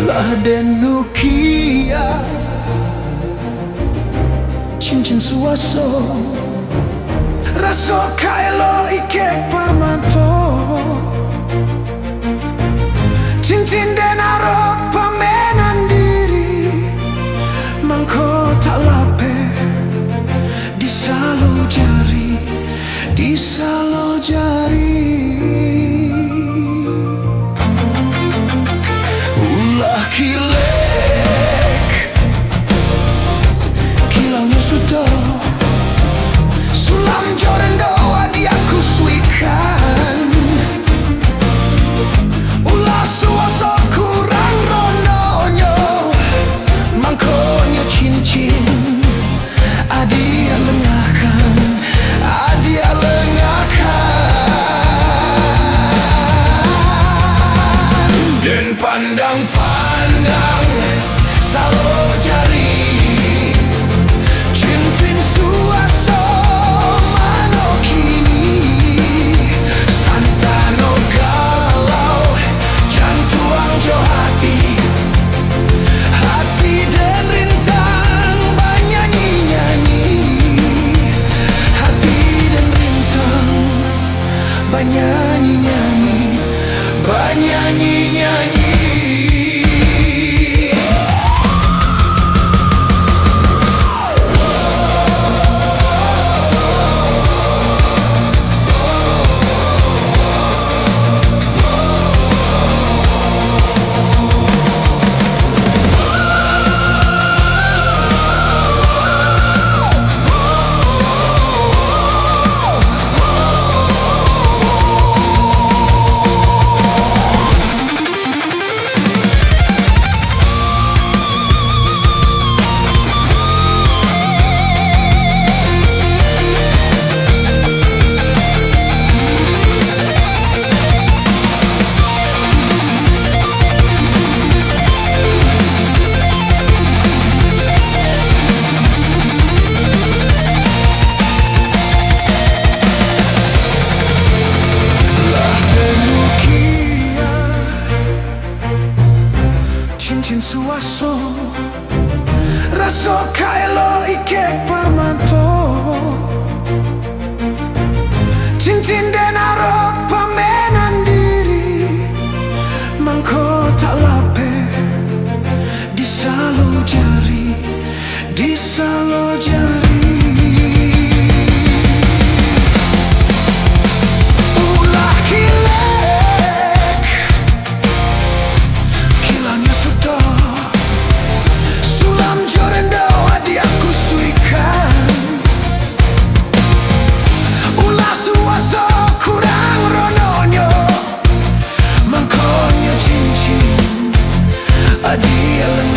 Lah denukia cincin suaso raso kaelo ikek parmanto cincin denaro pamenan diri mangko tak lape disalo jari ulah kilek kilangnya sudah sulam joren doa diaku suikan ulah suaso kurang rononyo mangkonyo cincin adia lengahkan dan pandang-pandang salo jari cincin suaso mano kini santano galau jantuang jo hati dan rintang banyak nyanyi hati dan rintang banyak nyanyi banyak nyanyi. Cincin suaso raso kaelo ikek parmanto cincin denaro pamenan diri mangko tak lape disalo jari ulah kilek kilangnya sudah sulam joren doa diaku suikan ulah suaso kurang rononyo mangkonyo cincin adia